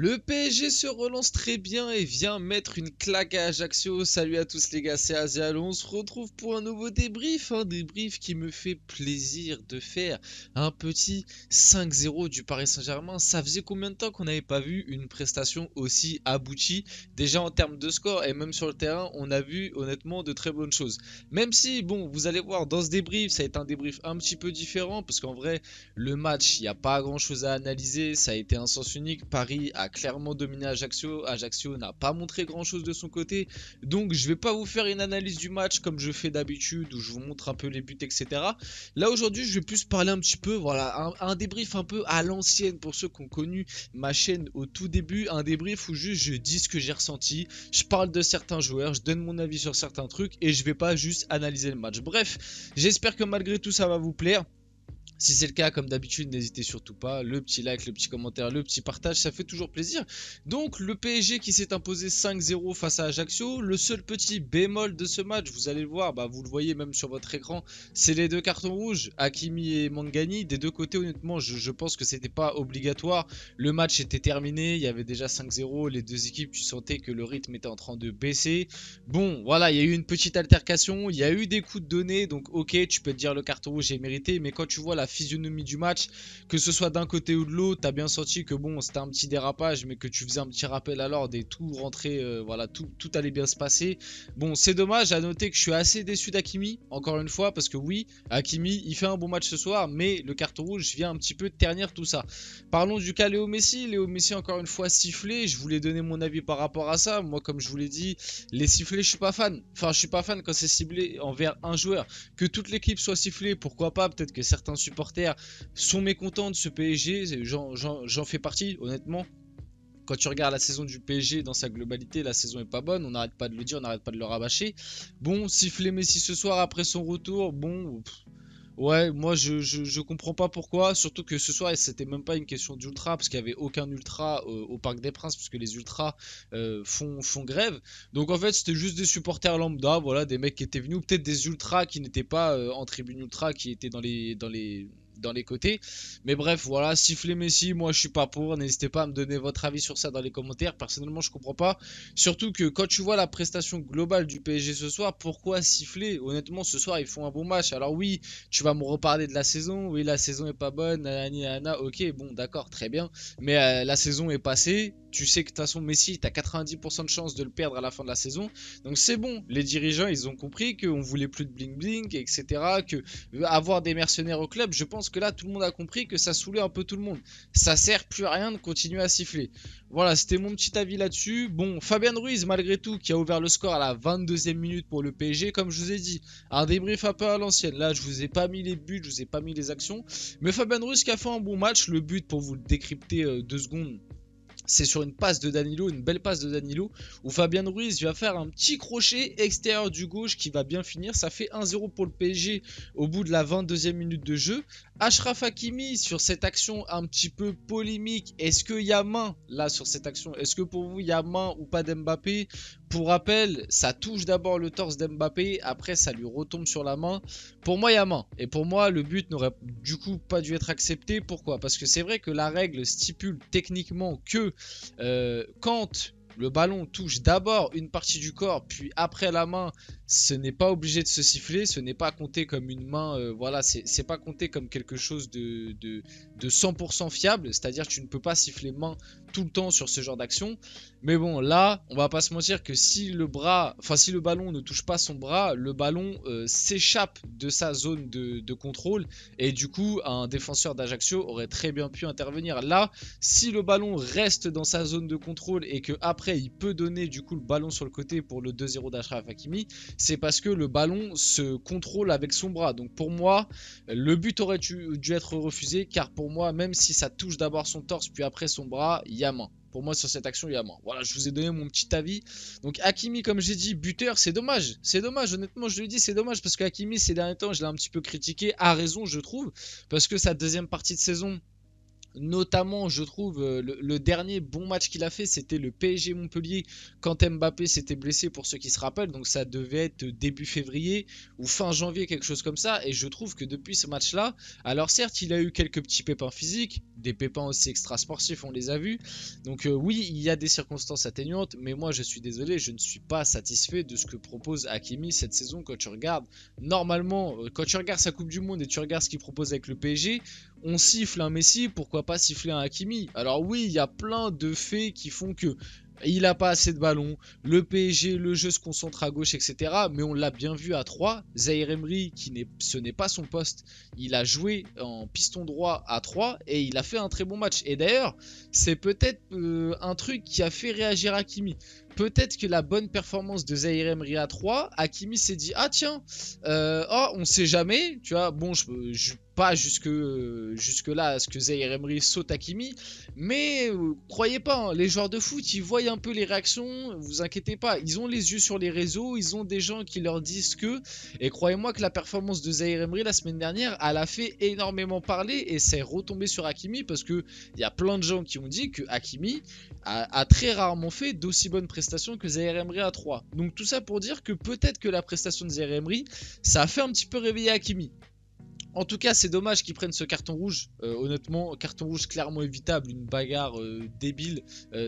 Le PSG se relance très bien et vient mettre une claque à Ajaccio. Salut à tous les gars, c'est Azial. On se retrouve pour un nouveau débrief. Un débrief qui me fait plaisir de faire. Un petit 5-0 du Paris Saint-Germain. Ça faisait combien de temps qu'on n'avait pas vu une prestation aussi aboutie? Déjà en termes de score et même sur le terrain, on a vu honnêtement de très bonnes choses. Même si, bon, vous allez voir dans ce débrief, ça va être un débrief un petit peu différent. Parce qu'en vrai, le match, il n'y a pas grand chose à analyser. Ça a été un sens unique. Paris a clairement dominé Ajaccio. Ajaccio n'a pas montré grand chose de son côté. Donc je vais pas vous faire une analyse du match comme je fais d'habitude où je vous montre un peu les buts, etc. Là aujourd'hui, je vais plus parler un petit peu, voilà, un débrief un peu à l'ancienne pour ceux qui ont connu ma chaîne au tout début. Un débrief où juste je dis ce que j'ai ressenti. Je parle de certains joueurs, je donne mon avis sur certains trucs et je vais pas juste analyser le match. Bref, j'espère que malgré tout ça va vous plaire. Si c'est le cas, comme d'habitude, n'hésitez surtout pas. Le petit like, le petit commentaire, le petit partage, ça fait toujours plaisir. Donc, le PSG qui s'est imposé 5-0 face à Ajaccio. Le seul petit bémol de ce match, vous allez le voir, bah, vous le voyez même sur votre écran, c'est les deux cartons rouges, Hakimi et Mangani. Des deux côtés, honnêtement, je pense que c'était pas obligatoire. Le match était terminé, il y avait déjà 5-0. Les deux équipes, tu sentais que le rythme était en train de baisser. Bon, voilà, il y a eu une petite altercation, il y a eu des coups de données, donc ok, tu peux te dire le carton rouge est mérité, mais quand tu vois la physionomie du match, que ce soit d'un côté ou de l'autre, t'as bien senti que bon, c'était un petit dérapage, mais que tu faisais un petit rappel à l'ordre et tout rentrait, voilà, tout allait bien se passer. Bon, c'est dommage, à noter que je suis assez déçu d'Hakimi, encore une fois, parce que oui, Hakimi, il fait un bon match ce soir, mais le carton rouge vient un petit peu ternir tout ça. Parlons du cas Léo Messi. Léo Messi, encore une fois, sifflé. Je voulais donner mon avis par rapport à ça. Moi, comme je vous l'ai dit, les sifflets, je suis pas fan. Enfin, je suis pas fan quand c'est ciblé envers un joueur. Que toute l'équipe soit sifflée, pourquoi pas. Peut-être que certains supporters sont mécontents de ce PSG. J'en fais partie, honnêtement. Quand tu regardes la saison du PSG dans sa globalité, la saison est pas bonne. On n'arrête pas de le dire, on n'arrête pas de le rabâcher. Bon, siffler Messi ce soir après son retour, bon. Ouais, moi je comprends pas pourquoi, surtout que ce soir c'était même pas une question d'ultra, parce qu'il y avait aucun ultra au Parc des Princes, puisque les ultras font grève. Donc en fait c'était juste des supporters lambda, voilà, des mecs qui étaient venus, ou peut-être des ultras qui n'étaient pas en tribune ultra, qui étaient dans les côtés. Mais bref, voilà, siffler Messi, moi je suis pas pour, n'hésitez pas à me donner votre avis sur ça dans les commentaires. Personnellement je comprends pas, surtout que quand tu vois la prestation globale du PSG ce soir, pourquoi siffler? Honnêtement ce soir ils font un bon match, alors oui, tu vas me reparler de la saison. Oui, la saison est pas bonne. Nanani, nanana. Ok, bon, d'accord, très bien. Mais la saison est passée. Tu sais que de toute façon, Messi, t'as 90% de chances de le perdre à la fin de la saison. Donc c'est bon. Les dirigeants, ils ont compris qu'on voulait plus de bling bling, etc. Que avoir des mercenaires au club, je pense que là, tout le monde a compris que ça saoulait un peu tout le monde. Ça sert plus à rien de continuer à siffler. Voilà, c'était mon petit avis là-dessus. Bon, Fabien Ruiz, malgré tout, qui a ouvert le score à la 22e minute pour le PSG, comme je vous ai dit. Un débrief un peu à l'ancienne. Là, je vous ai pas mis les buts, je vous ai pas mis les actions. Mais Fabien Ruiz qui a fait un bon match. Le but, pour vous le décrypter 2 secondes, c'est sur une passe de Danilo, une belle passe de Danilo, où Fabien Ruiz va faire un petit crochet extérieur du gauche qui va bien finir. Ça fait 1-0 pour le PSG au bout de la 22e minute de jeu. Achraf Hakimi sur cette action un petit peu polémique. Est-ce qu'il y a main là sur cette action? Est-ce que pour vous il y a main ou pas d'Mbappé? Pour rappel, ça touche d'abord le torse d'Mbappé, après ça lui retombe sur la main. Pour moi il y a main. Et pour moi le but n'aurait du coup pas dû être accepté. Pourquoi? Parce que c'est vrai que la règle stipule techniquement que quand le ballon touche d'abord une partie du corps, puis après la main, ce n'est pas obligé de se siffler, ce n'est pas compté comme une main, voilà, c'est pas compté comme quelque chose de 100% fiable, c'est-à-dire que tu ne peux pas siffler main tout le temps sur ce genre d'action. Mais bon, là, on va pas se mentir que si le ballon ne touche pas son bras, le ballon s'échappe de sa zone de contrôle, et du coup, un défenseur d'Ajaccio aurait très bien pu intervenir. Là, si le ballon reste dans sa zone de contrôle et que après il peut donner du coup le ballon sur le côté pour le 2-0 d'Achraf Hakimi, c'est parce que le ballon se contrôle avec son bras. Donc pour moi, le but aurait dû être refusé, car pour moi, même si ça touche d'abord son torse puis après son bras, il y a main. Pour moi, sur cette action, il y a main. Voilà, je vous ai donné mon petit avis. Donc Hakimi, comme j'ai dit, buteur, c'est dommage. C'est dommage, honnêtement, je le dis, c'est dommage, parce que Hakimi, ces derniers temps, je l'ai un petit peu critiqué, à raison, je trouve, parce que sa deuxième partie de saison, Notamment, je trouve, le dernier bon match qu'il a fait, c'était le PSG Montpellier quand Mbappé s'était blessé, pour ceux qui se rappellent. Donc ça devait être début février ou fin janvier, quelque chose comme ça. Et je trouve que depuis ce match-là, alors certes, il a eu quelques petits pépins physiques, des pépins aussi extra-sportifs, on les a vus. Donc oui, il y a des circonstances atténuantes, mais moi je suis désolé, je ne suis pas satisfait de ce que propose Hakimi cette saison. Quand tu regardes, normalement, quand tu regardes sa Coupe du Monde et tu regardes ce qu'il propose avec le PSG, on siffle un Messi, pourquoi pas siffler un Hakimi? Alors oui, il y a plein de faits qui font que il a pas assez de ballons, le PSG, le jeu se concentre à gauche, etc. Mais on l'a bien vu à 3. Zaïre Emery, ce n'est pas son poste, il a joué en piston droit à 3 et il a fait un très bon match. Et d'ailleurs, c'est peut-être un truc qui a fait réagir Hakimi. Peut-être que la bonne performance de Zaïre Emery à 3, Hakimi s'est dit ah tiens, oh on sait jamais, tu vois, bon je pas jusque là à ce que Zaïre Emery saute Hakimi, mais croyez pas, hein, les joueurs de foot ils voient un peu les réactions, vous inquiétez pas, ils ont les yeux sur les réseaux, ils ont des gens qui leur disent que, et croyez-moi que la performance de Zaïre Emery la semaine dernière, elle a fait énormément parler et c'est retombé sur Hakimi parce que il y a plein de gens qui ont dit que Hakimi a très rarement fait d'aussi bonnes prestations que Zaïre Emery à 3. Donc tout ça pour dire que peut-être que la prestation de Zaïre Emery, ça a fait un petit peu réveiller Hakimi. En tout cas, c'est dommage qu'ils prennent ce carton rouge. Honnêtement, carton rouge clairement évitable, une bagarre débile.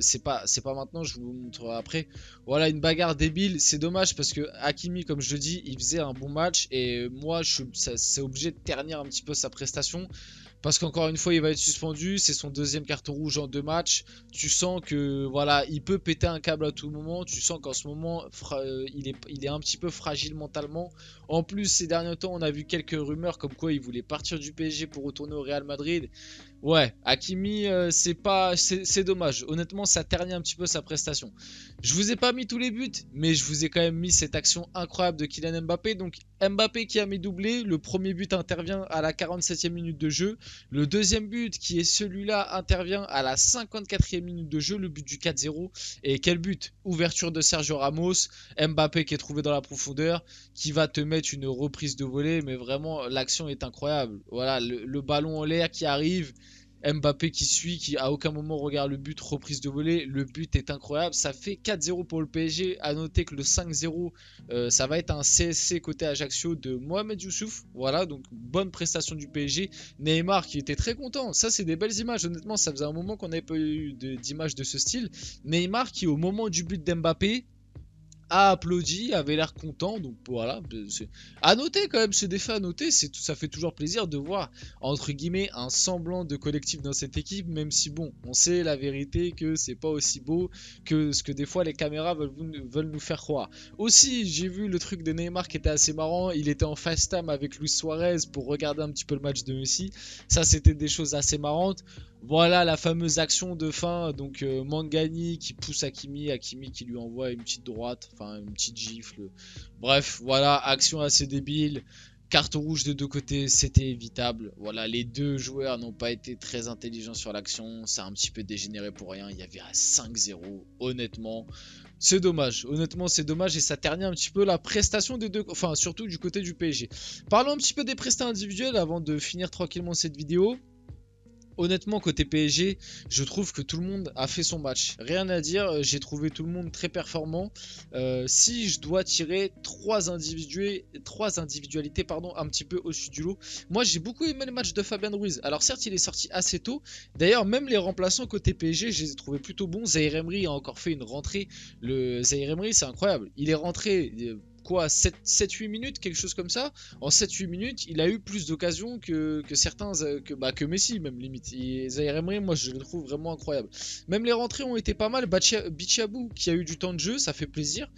C'est pas maintenant, je vous montrerai après. Voilà, une bagarre débile. C'est dommage parce que Hakimi, comme je le dis, il faisait un bon match et moi, c'est obligé de ternir un petit peu sa prestation. Parce qu'encore une fois, il va être suspendu. C'est son deuxième carton rouge en 2 matchs. Tu sens que voilà, il peut péter un câble à tout moment. Tu sens qu'en ce moment, il est un petit peu fragile mentalement. En plus, ces derniers temps, on a vu quelques rumeurs comme quoi il voulait partir du PSG pour retourner au Real Madrid. Ouais, Hakimi, c'est dommage. Honnêtement, ça ternit un petit peu sa prestation. Je vous ai pas mis tous les buts, mais je vous ai quand même mis cette action incroyable de Kylian Mbappé. Donc Mbappé qui a mis doublé, le premier but intervient à la 47e minute de jeu. Le deuxième but, qui est celui-là, intervient à la 54e minute de jeu, le but du 4-0. Et quel but? Ouverture de Sergio Ramos, Mbappé qui est trouvé dans la profondeur, qui va te mettre une reprise de volée, mais vraiment l'action est incroyable. Voilà, le ballon en l'air qui arrive, Mbappé qui suit, qui à aucun moment regarde le but, reprise de volée, le but est incroyable, ça fait 4-0 pour le PSG, à noter que le 5-0 ça va être un CSC côté Ajaccio de Mohamed Youssouf, voilà, donc bonne prestation du PSG, Neymar qui était très content, ça c'est des belles images, honnêtement ça faisait un moment qu'on n'avait pas eu d'images de ce style, Neymar qui au moment du but d'Mbappé a applaudi, avait l'air content, donc voilà. À noter quand même, ce défi à noter, ça fait toujours plaisir de voir, entre guillemets, un semblant de collectif dans cette équipe, même si bon, on sait la vérité que c'est pas aussi beau que ce que des fois les caméras veulent nous faire croire. Aussi, j'ai vu le truc de Neymar qui était assez marrant, il était en FaceTime avec Luis Suarez pour regarder un petit peu le match de Messi, ça c'était des choses assez marrantes. Voilà la fameuse action de fin, donc Mangani qui pousse Hakimi, Hakimi qui lui envoie une petite droite, enfin une petite gifle. Bref, voilà, action assez débile. Carte rouge de deux côtés, c'était évitable. Voilà, les deux joueurs n'ont pas été très intelligents sur l'action. Ça a un petit peu dégénéré pour rien. Il y avait un 5-0, honnêtement. C'est dommage, honnêtement c'est dommage et ça ternit un petit peu la prestation des deux, enfin surtout du côté du PSG. Parlons un petit peu des prestations individuelles avant de finir tranquillement cette vidéo. Honnêtement, côté PSG, je trouve que tout le monde a fait son match. Rien à dire, j'ai trouvé tout le monde très performant. Si je dois tirer trois individualités pardon, un petit peu au-dessus du lot, moi j'ai beaucoup aimé le match de Fabien Ruiz. Alors certes, il est sorti assez tôt. D'ailleurs, même les remplaçants côté PSG, je les ai trouvés plutôt bons. Zaïre Emery a encore fait une rentrée. Le Zaïre Emery, c'est incroyable. Il est rentré... quoi, 7-8 minutes, quelque chose comme ça. En 7-8 minutes, il a eu plus d'occasions que certains, que Messi, même limite. Zaïre Emery, moi, je le trouve vraiment incroyable. Même les rentrées ont été pas mal. Bichabou, qui a eu du temps de jeu, ça fait plaisir.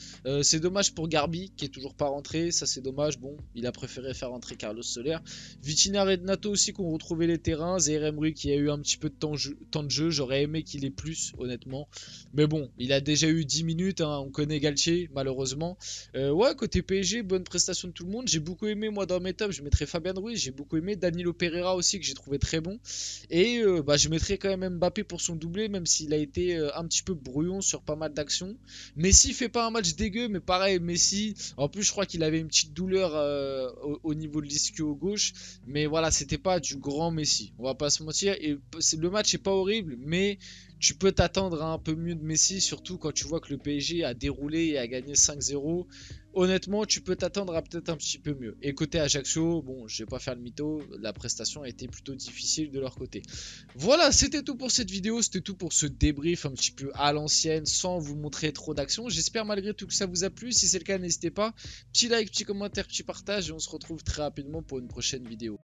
C'est dommage pour Garbi, qui est toujours pas rentré. Ça, c'est dommage. Bon, il a préféré faire rentrer Carlos Soler. Vitinha et Nato aussi, qui ont retrouvé les terrains. Zaïre Emery, qui a eu un petit peu de temps de jeu. J'aurais aimé qu'il ait plus, honnêtement. Mais bon, il a déjà eu 10 minutes. Hein. On connaît Galtier, malheureusement. Ouais, côté PSG, bonne prestation de tout le monde. J'ai beaucoup aimé, moi, dans mes tops, je mettrais Fabien Ruiz. J'ai beaucoup aimé Danilo Pereira aussi, que j'ai trouvé très bon. Et bah, je mettrais quand même Mbappé pour son doublé, même s'il a été un petit peu brouillon sur pas mal d'actions. Messi fait pas un match dégueu, mais pareil, Messi, en plus, je crois qu'il avait une petite douleur au niveau de l'ischio gauche. Mais voilà, c'était pas du grand Messi. On va pas se mentir. Et le match est pas horrible, mais tu peux t'attendre à un peu mieux de Messi, surtout quand tu vois que le PSG a déroulé et a gagné 5-0. Honnêtement, tu peux t'attendre à peut-être un petit peu mieux. Et côté Ajaccio, bon, je vais pas faire le mytho, la prestation a été plutôt difficile de leur côté. Voilà, c'était tout pour cette vidéo, c'était tout pour ce débrief un petit peu à l'ancienne, sans vous montrer trop d'actions. J'espère malgré tout que ça vous a plu. Si c'est le cas, n'hésitez pas. Petit like, petit commentaire, petit partage, et on se retrouve très rapidement pour une prochaine vidéo.